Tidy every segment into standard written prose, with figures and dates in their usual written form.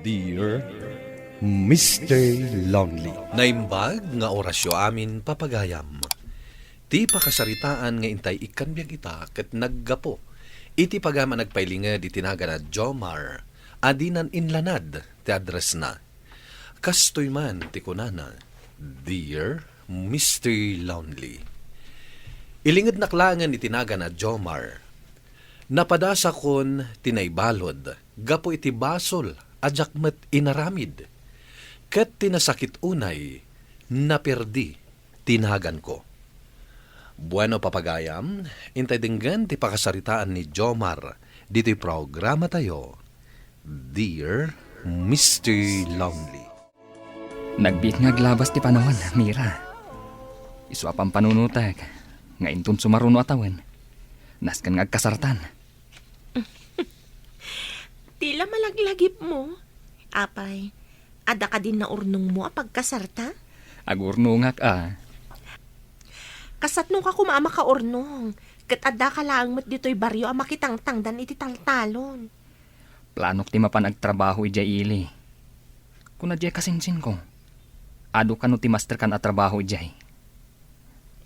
Dear Mr. Lonely. Naimbag nga orasyo amin papagayam. Ti pakasaritaan nga intay ikan biyag ita ket naggapo. Iti pagama nagpailinged itinaga na Jomar. Adinan inlanad ti address na. Kastoy man ti kunana. Dear Mr. Lonely. Ilinged naklangan itinaga na Jomar. Napadasa kon tinaybalod. Gapo iti basol. Adyak met inaramid. Ket tinasakit unay, naperdi, tinagan ko. Bueno papagayam, intay dinggan ti pakasaritaan ni Jomar, dito'y programa tayo, Dear Mr. Lonely. Nagbit nga glabas ti panahon, Mira. Isuapang panunutag, nga intun sumaruno atawan. Naskan nga kasartan. Tila malaglagip mo. Apay, ada ka din na urnong mo a pagkasarta? Agurnungak Kasatno ka kumama ka urnong. Kat ada ka lang mo't dito'y baryo a makitangtangdan iti taltalon. Planok ti mapanagtrabaho ijay ili. Kuna jay kasinsin ko. Ado ka no ti master kan at trabaho ijay.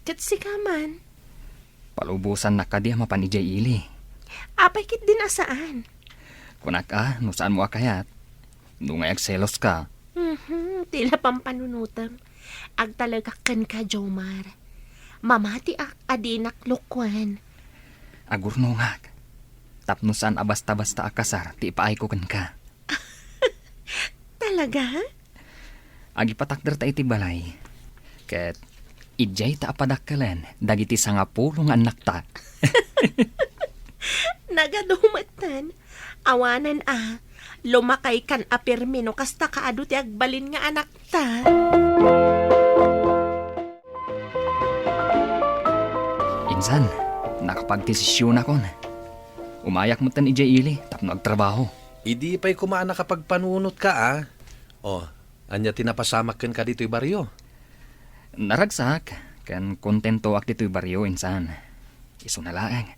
Kat si ka man. Palubusan na ka di mapan ijay ili. Apay kit din asaan. Kunak no saan mo akayat. No nga agselos ka. Tila pampanunutam. Ag talaga kan ka, Jomar. Mamati ak adinak lukwan. Agurnungak. Tapno saan abasta-basta akasar ti ipaay ko kan ka. Talaga? Agipatakder ta iti balay. Ket ijay ta apadakkalan dagiti sangapulong anak ta. Nagadumatan. Awanan lumakay kan apirmino kasta kaado ti agbalin nga anak ta. Insan, nakapagdesisyon akon. Umayak mo tan ijay ili, tapno agtrabaho. Idi pa'y kumaan nakapagpanunot ka anya tinapasamak ken ka dito'y baryo. Naragsak, kan kontento ak dito'y baryo, insan. Iso na laang.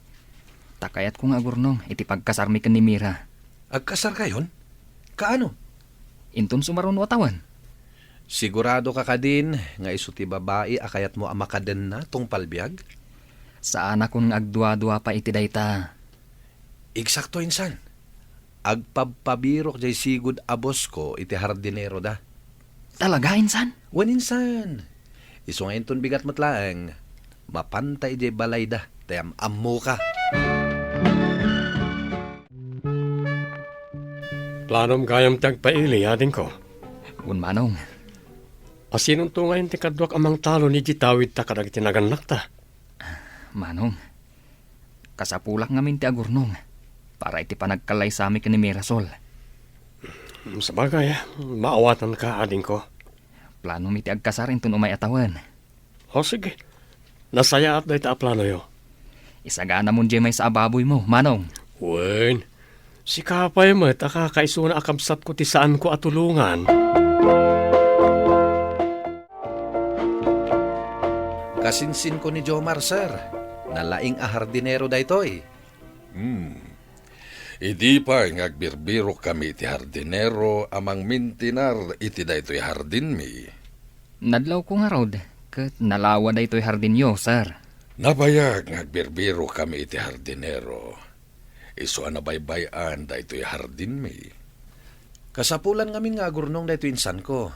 Takayat kong agurnong, iti pagkasarmi kan ni Mira. Agkasar kayon? Kaano? Intun sumaron watawan. Sigurado ka din nga iso ti babae akayat mo amakaden na tong palbiag? Saan akong agdua-dua pa iti dayta. Eksakto insan. Agpabpabirok jay sigud abos ko iti hardinero da. Talaga, insan? Wan insan. Iso nga inton bigat matlaang. Mapantay jay balay da. Tayam ammo ka. Planom gayam tagpaili, ading ko. Manong, Asinong tungayin ti kadwak amang talo ni Jitawid ta kadag tinaganak ta. Manong. Kasapulak ngamin ti agurnong. Para iti panagkalay sa amin ni Mirasol. Sa bagay, maawatan ka, ading ko. Plano mi ti agkasar intun umay atawan. O sige, nasaya at dahi ta plano yo. Isagana mo jay may sa ababoy mo, Manong. Wen, si kapay mo, takakaisuna akabsat ko ti saan ko atulungan. Kasinsin ko ni Jomar, sir. Nalaing ahardinero da ito'y. Idi pa nga agbirbiro kami iti hardinero amang mintinar iti da ito'y hardin mi. Nadlaw ko nga rod, kat nalawa da ito'y hardinyo, sir. Nabayag nga agbirbiro kami iti hardinero. Iso anabaybayan da ito'y hardin mi. Kasapulan ngamin nga agurnong da ito insan ko.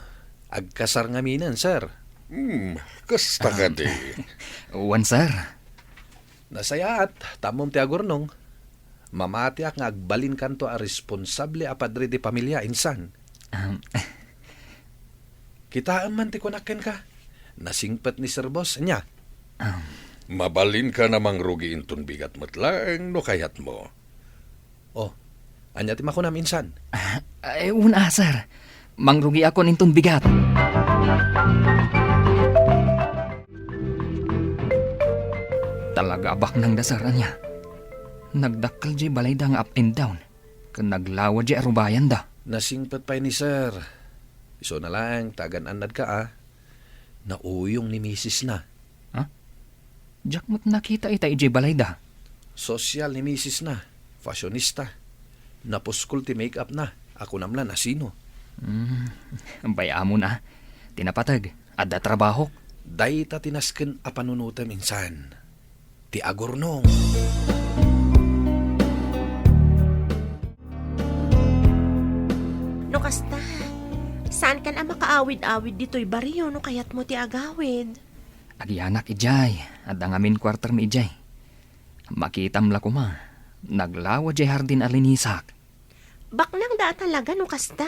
Agkasar ngaminan, sir. Kasta ka di. Wan, sir. Nasayaat, tamom ti agurnong. Mamatiak nga agbalin kanto a responsable a padre di pamilya, insan. Kitaan man ti kunaken ka. Nasingpet ni Sir Boss, niya. Mabalin ka namang rugi intun bigat matlaeng no kayat mo. Oh, anya ti makunam, insan. Una, sir. Mangrugi ako nintun bigat. Talaga abak ng dasaran niya. Nagdakkel di balay da nga up and down. Kan naglawa di arubayan da. Nasingpet pa ni Sir. Iso na lang, tagan-anad ka Nauyong ni Mrs. na. Diyak mo't nakita ita ijay balay da. Sosyal ni Mrs. na. Fashionista. Napuskul ti make-up na. Ako namlan asino. Baya mo na. Tinapatag. Adda trabaho. Day ta tinasken a panunuta minsan. Ti agurnong. No kasta, saan ka na makaawid-awid dito'y baryo no kayat mo ti agawid? Agianak ijay. Adda ngamin kwarter mi ijay. Makitam la ko ma. Naglawa jay hardin alinisak. Baknang da talaga no kasta.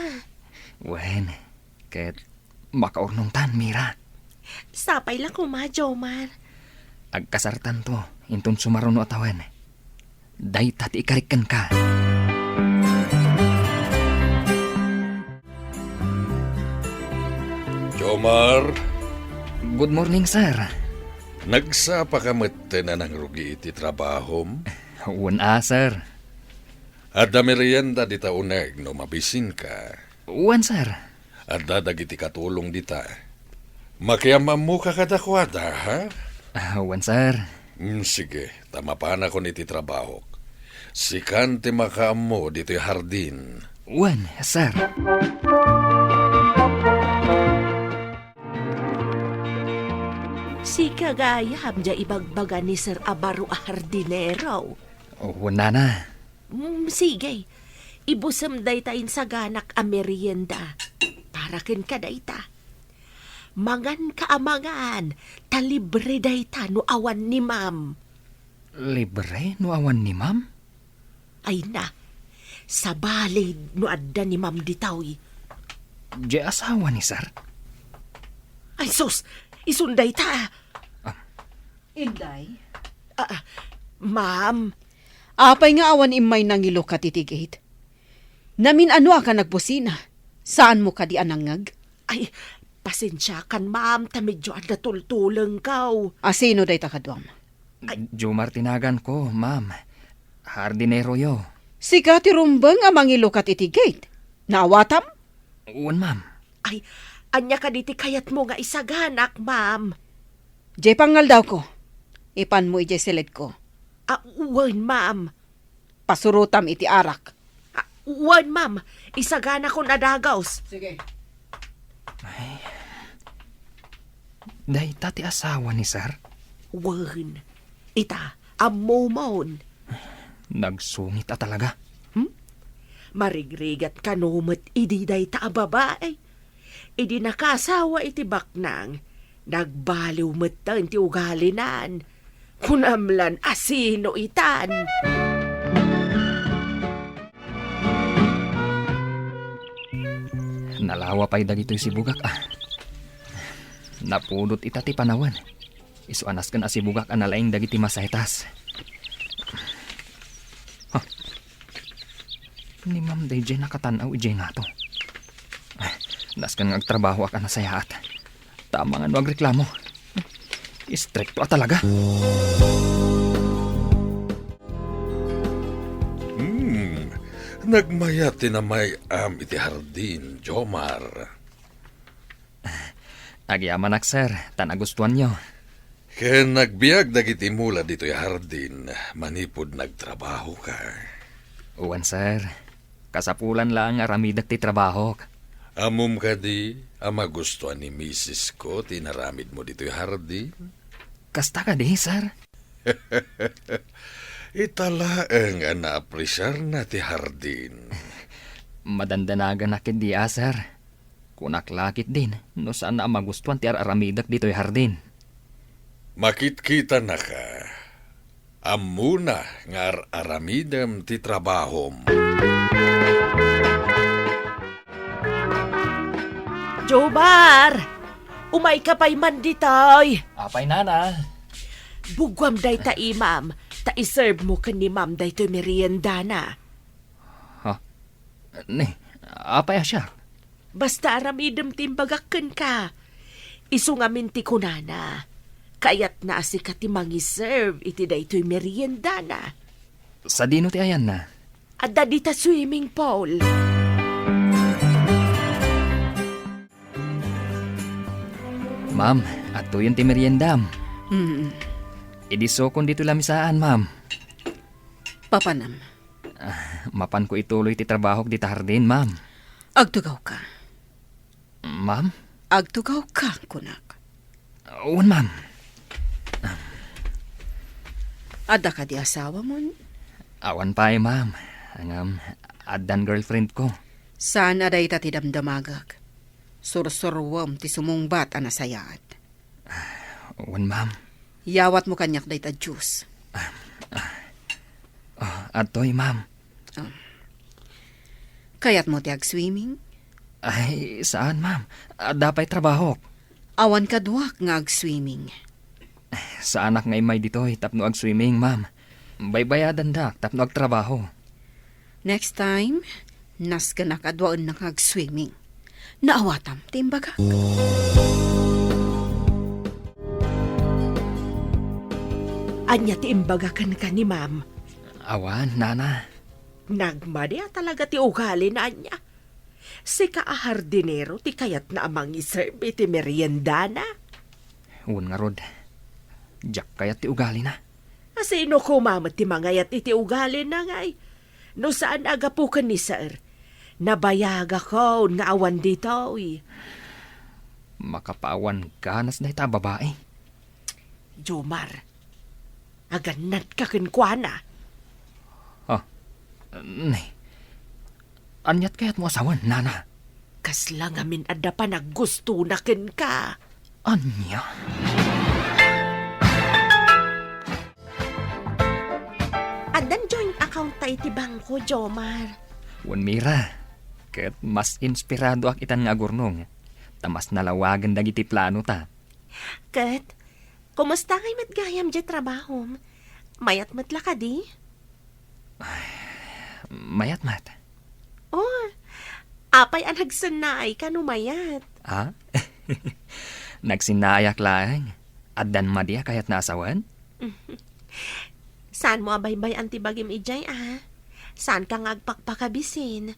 Wen, ket makaurnong tan, Mira. Sapay lang ko ma, Jomar. Agkasartan to, intun sumaruno atawan. Day tati ikarikan ka. Jomar, Good morning, sir. nagsapa ka na ng rugi iti trabahom. Wan sir. Adda merienda dita uneg no mabisin ka. Wan, sir. Adda dagiti katulong dita. Makiamam mo ka kadakwada, ha? Wan, sir. Sige, tama pa na ko niti trabaho. Sikan ti makaam mo dito'y hardin. Wan, sir. Si kagayam dya ibagbaga ni Sir Abaro a hardinero. Wan na. Sige, ibusam day tayin sa ganak a merienda. Para ken ka day ta. Mangan ka amangan, talibre day ta no awan ni ma'am. Libre no awan ni ma'am? Ay na, sa balid no adda ni ma'am ditawi. Di asawa ni sir? Ay sus, isunday ta. Inday, Ma'am, apay nga awan imay nangilo ka titigit. Namin ano ka nagbusina? Saan mo ka di anangag? ay, pasensya kan ma'am, ta medyo adda tultulang kaw. Asino day takadwam? Jomar tinagan ko, ma'am. Hardinero yo. Si Kati Rumbang ang mangilo ka titigit. Naawatam? Wan, ma'am. Ay, anya ka diti kayat mo nga isaganak, ma'am. Jay pangal daw ko. Ipan mo ijay silid ko. Uwan, ma'am. Pasurutam iti arak. Uwan, ma'am. Isagana ko na dagaws. Sige. Day tati asawa ni sir? Uwan. Ita, amomon. Nagsungit a talaga. Marigrigat kanumat ididay ta babae. Idi nakasawa iti baknang. Nagbaliw matan ti ugalinan. Kunamlan asino itan. Nalawa pa'y dagito'y si Bugak Napudot ita ti panawan. Isuanas kan si Bugak nalaing dagiti masahitas. Ni Ma'am Dayjay nakatanaw ijay nga to. Naskan nga agtrabaho ak nasayaat. Tama nga no agreklamo. Istrikto talaga. Nagmayat na may iti hardin, Jomar. Agyamanak sir, tanagustuhan nyo. Kaya nagbiag dagiti mula dito'y hardin, manipod nagtrabaho ka. Uwan sir, kasapulan lang aramidak ti trabaho. Amom ka di, ama gustuhan ni Mrs. ko, tinaramid mo dito'y hardin. Kasta ka di sir? Italaang na-apresyar na ti hardin. Madandanagan na kindi sir. Kunaklakit din, no saan na magustuhan ti aramidak dito'y hardin. Makit-kita na ka. Amuna nga aramidam ti trabahom. Jomar! Umay ka pa'y manditoy. Apay nana. Bugwam day ta imam. Ta iserve mo ka ni ma'am day to merienda na. Ne, apay siya. Basta aramidam timbagakan ka. Isu nga minti ko na. Kayat na si kati mangiserve iti day to'y merienda na. Sa dino ti ayan na. Adda di ta swimming pool. Ma'am, ato yun ti meriendam. Hmm, Idisokon dito lamisaan, ma'am. papanam. Mapan ko ituloy ti trabaho di hardin, ma'am. Agtugaw ka. Ma'am? Agtugaw ka, kunak. Uwan, ma'am. Ada ka di asawa mo? Awan pa ma'am. Ang adan girlfriend ko. Saan aday ta ti damdamagag? Sursurwam ti sumungbat anasayaat. Uwan, ma'am. Yawat mo kanyak day ta juice. Atoy, ma'am. Kayat mo ti ag-swimming? Ay, saan, ma'am? Dapay trabaho. Awan ka duwak nga ag-swimming. Sa anak nga imay ditoy, tapno ag-swimming, ma'am. Baybayadan dak, tapno ag-trabaho. Next time, nas ka nakadwaan na ag-swimming. Naawatam, timbaga. Anya ti imbaga kan ka ni ma'am. Awan, nana. Nagmadya talaga ti ugali na anya. Si kaahardinero ti kayat na amang iserbe ti merienda na. Uwan nga rod. Jack kayat ti ugali na. Sino kumamat ti mangayat iti ugali na ngay? No saan aga po ka ni sir? Nabayaga ko nga awan dito eh. Makapaawan ganas na ita babae. Jomar, aganat ka kinkwana. Nay, anyat kayat mo asawan, nana. Kasla nga minada pa naggusto na kin ka. Anya? Adan joint account tayo ti bangko, Jomar. Wan mira. Kat mas inspirado ak itan nga gurnong. Tamas nalawagan dagiti plano ta. Kat, kumusta ngay matgayam di trabaho? Mayat matla ka di? Mayat mat. Oh, apay ang nagsanay ka numayat. Ha? Nagsinayak lang. Adan madya kayat nasawan? Saan mo abaybay antibagim ijay Saan ka ngagpakpakabisin?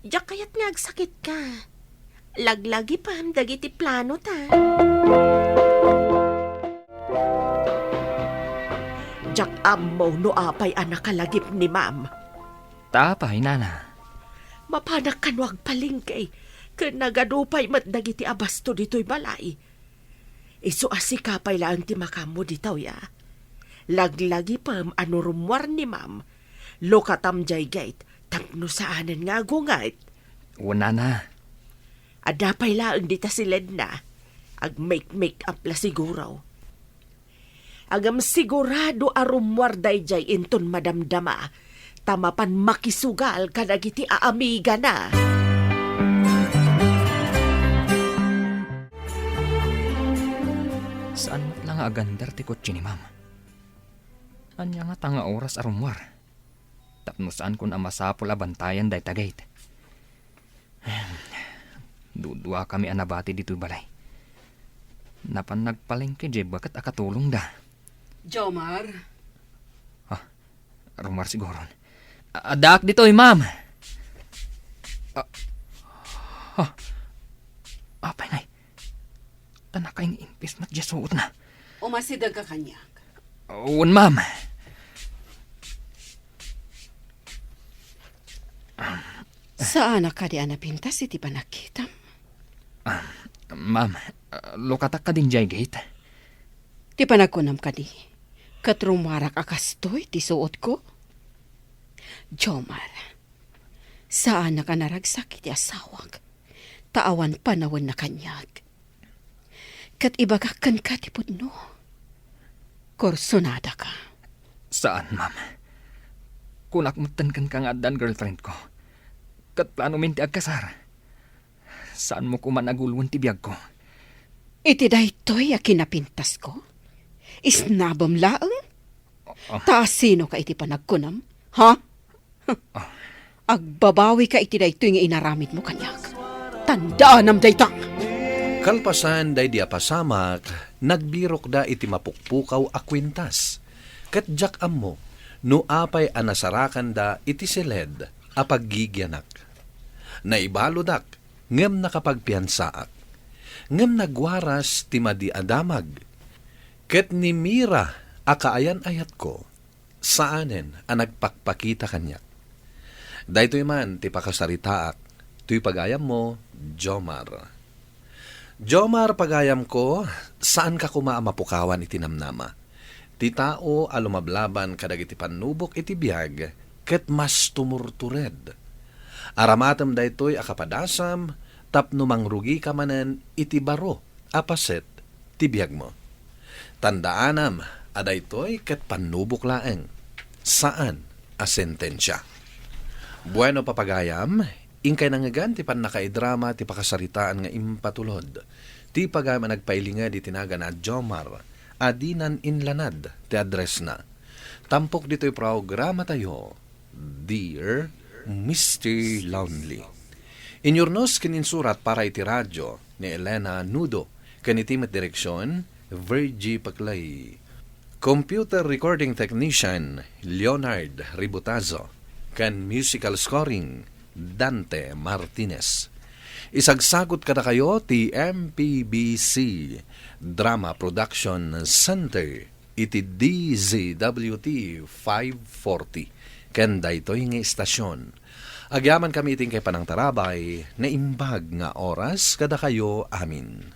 Diyak kayat ngagsakit ka. Laglagi pa dagiti plano ta. Diyak ammo no apay anak kalagip ni ma'am. Tapay, nana. Mapanak kan wag palingkay. Ken nagadupay mat dagiti abasto dito'y balay. Isu asikapay lang ti makamo ditaw ya. Laglagi pam ano rumwar ni ma'am. Lokatam jay gate. Tapno saanan nga gungait. Una na. Adapay lang dita silid na. Ag make up la siguro. Agam sigurado arumwar day jay inton madamdama. Tamapan makisugal kadagiti aamiga na. Saan mat lang agandar ti kotse ni ma'am? Anya nga tanga oras arumwar. Tapno saan kun amasapol abantayan day tagayt. Dudua kami anabati dito balay. Napan nagpalengke je bakat akatulong da. Jomar. Rumar siguron. Adak dito'y ma'am. Apay ngay. Tanakaing impis mat jasuot na. Umasidag ka kanyak. Un ma'am. Saan ka di anapintas iti panakita? Ma'am, lukatak ka din jay gate. Ti panagkunam ka di. Katrumarak akastoy ti suot ko. Jomar, saan na ka naragsak iti asawag? Taawan panawon na kanyag. Kat iba ka kan katipod no. Korsonada ka. Saan, ma'am? Kunak mutan kan kang adan girlfriend ko. Kat plano minti agkasar. Saan mo kumanagulwan ti biyag ko? Iti daytoy a kinapintas ko. Isnabam laeng? Taas sino ka iti panagkunam? Ha? Agbabawi ka iti daytoy nga inaramid mo kanyag. Tandaan am dayta. Kalpasan day di apasamak, nagbirok da iti mapukpukaw a kwintas. Kat jak ammo, no apay anasarakan da iti siled a paggigyanak. Naibalodak, ngem nakapagpiansaak. Ngem nagwaras ti madi adamag. Ket ni Mira, akaayan ayat ko, saanen ang nagpakpakita kanyak. Daytoy man ti pakasaritaak, tuy pagayam mo, Jomar. Jomar, pagayam ko, saan ka mapukawan iti namnama? Ti tao alumablaban kadag iti panubok iti biyag, ket mas tumurtured. Aramatem daytoy akapadasam, tapno mangrugi ka manen iti baro, apaset, ti biyag mo. Tandaanam, adaytoy ket panubok laeng. Saan a sentensya? Bueno papagayam, ingkay nangagan ti panakaidrama ti pakasaritaan nga impatulod. Ti pagayam nagpailinga di tinaga na Jomar, adinan inlanad ti address na. Tampok dito'y programa tayo, Dear Mr. Lonely. Inyurnos kininsurat para iti radyo ni Elena Nudo, kanitimat direksyon, Virgie Paclay. Computer recording technician, Leonard Ributazo. Kan musical scoring, Dante Martinez. Isagsagot kada kayo ti MPBC Drama Production Center iti DZWT 540 ken daytoy nga istasyon. Agyaman kami iting kay panang tarabay na imbag nga oras kada kayo amin.